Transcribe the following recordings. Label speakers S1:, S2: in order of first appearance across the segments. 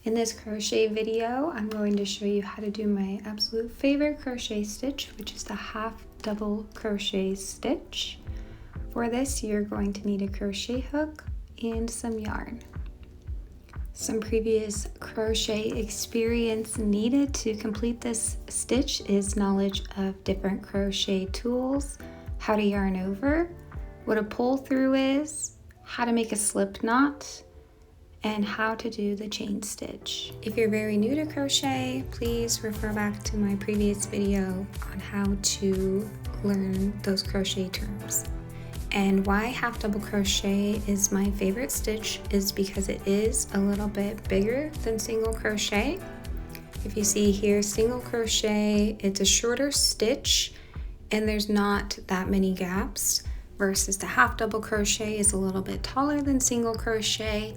S1: In this crochet video, I'm going to show you how to do my absolute favorite crochet stitch, which is the half double crochet stitch. For this, you're going to need a crochet hook and some yarn. Some previous crochet experience needed to complete this stitch is knowledge of different crochet tools, how to yarn over, what a pull through is, how to make a slip knot, and how to do the chain stitch. If you're very new to crochet, please refer back to my previous video on how to learn those crochet terms. And why half double crochet is my favorite stitch is because it is a little bit bigger than single crochet. If you see here, single crochet, it's a shorter stitch and there's not that many gaps, versus the half double crochet is a little bit taller than single crochet,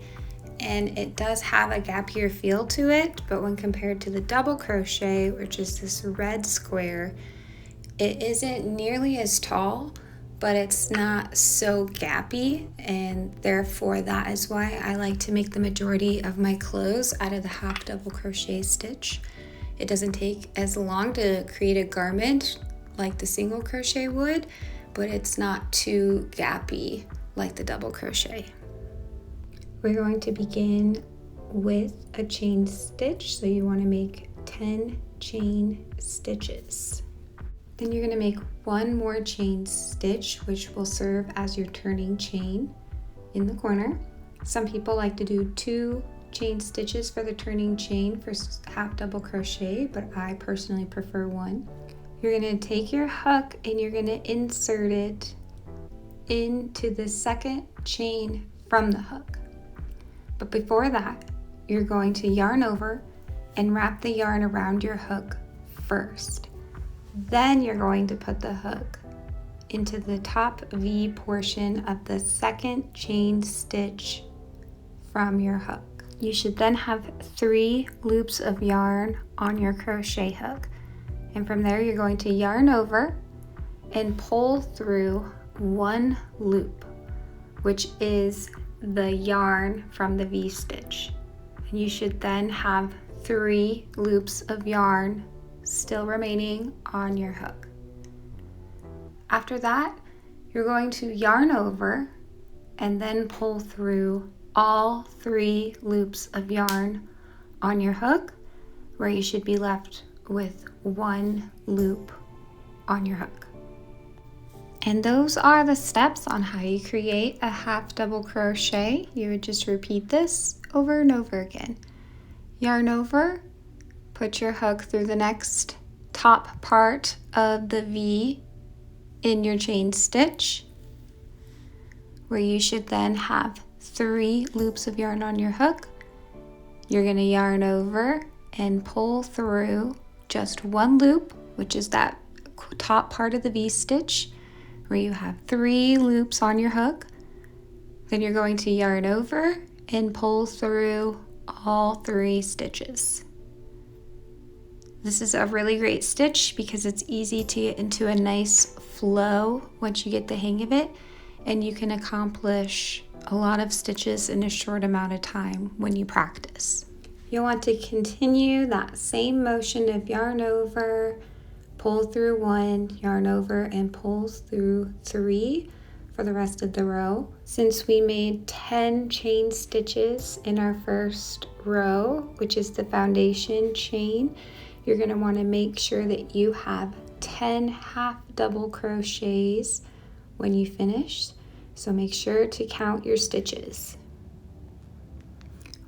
S1: and it does have a gapier feel to it, but when compared to the double crochet, which is this red square, it isn't nearly as tall, but it's not so gappy, and therefore that is why I like to make the majority of my clothes out of the half double crochet stitch. It doesn't take as long to create a garment like the single crochet would, but it's not too gappy like the double crochet. We're going to begin with a chain stitch, so you want to make 10 chain stitches. Then you're going to make one more chain stitch, which will serve as your turning chain in the corner. Some people like to do 2 chain stitches for the turning chain for half double crochet, but I personally prefer 1. You're going to take your hook and you're going to insert it into the second chain from the hook. But before that, you're going to yarn over and wrap the yarn around your hook first. Then you're going to put the hook into the top V portion of the second chain stitch from your hook. You should then have 3 loops of yarn on your crochet hook. And from there, you're going to yarn over and pull through 1 loop, which is the yarn from the V stitch. And you should then have 3 loops of yarn still remaining on your hook. After that, you're going to yarn over and then pull through all 3 loops of yarn on your hook, where you should be left with 1 loop on your hook. And those are the steps on how you create a half double crochet. You would just repeat this over and over again. Yarn over, put your hook through the next top part of the V in your chain stitch, where you should then have 3 loops of yarn on your hook. You're going to yarn over and pull through just 1 loop, which is that top part of the V stitch, where you have 3 loops on your hook. Then you're going to yarn over and pull through all 3 stitches. This is a really great stitch because it's easy to get into a nice flow once you get the hang of it, and you can accomplish a lot of stitches in a short amount of time when you practice. You'll want to continue that same motion of yarn over, pull through 1, yarn over, and pull through 3 for the rest of the row. Since we made 10 chain stitches in our first row, which is the foundation chain, you're going to want to make sure that you have 10 half double crochets when you finish. So make sure to count your stitches.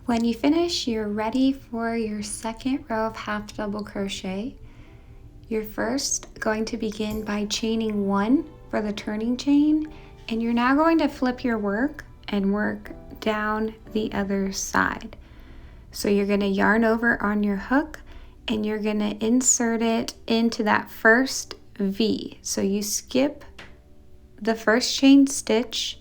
S1: When you finish, you're ready for your second row of half double crochet. You're first going to begin by chaining 1 for the turning chain, and you're now going to flip your work and work down the other side. So you're going to yarn over on your hook and you're going to insert it into that first V. So you skip the first chain stitch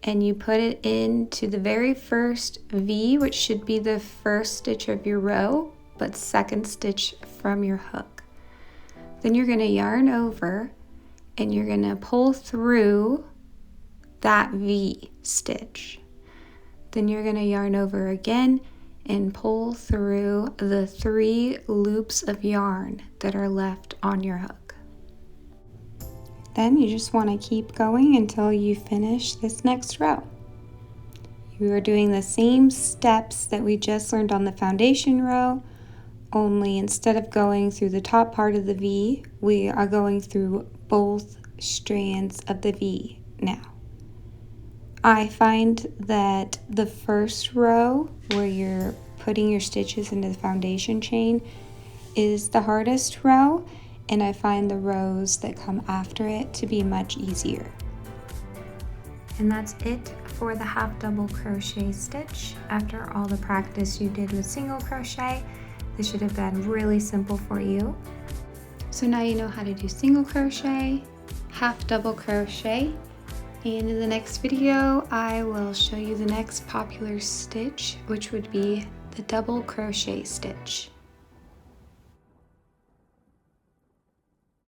S1: and you put it into the very first V, which should be the first stitch of your row, but second stitch from your hook. Then you're going to yarn over and you're going to pull through that V stitch. Then you're going to yarn over again and pull through the 3 loops of yarn that are left on your hook. Then you just want to keep going until you finish this next row. You are doing the same steps that we just learned on the foundation row, only instead of going through the top part of the V, we are going through both strands of the V now. I find that the first row where you're putting your stitches into the foundation chain is the hardest row, and I find the rows that come after it to be much easier. And that's it for the half double crochet stitch. After all the practice you did with single crochet, this should have been really simple for you. So now you know how to do single crochet, half double crochet, and in the next video I will show you the next popular stitch, which would be the double crochet stitch.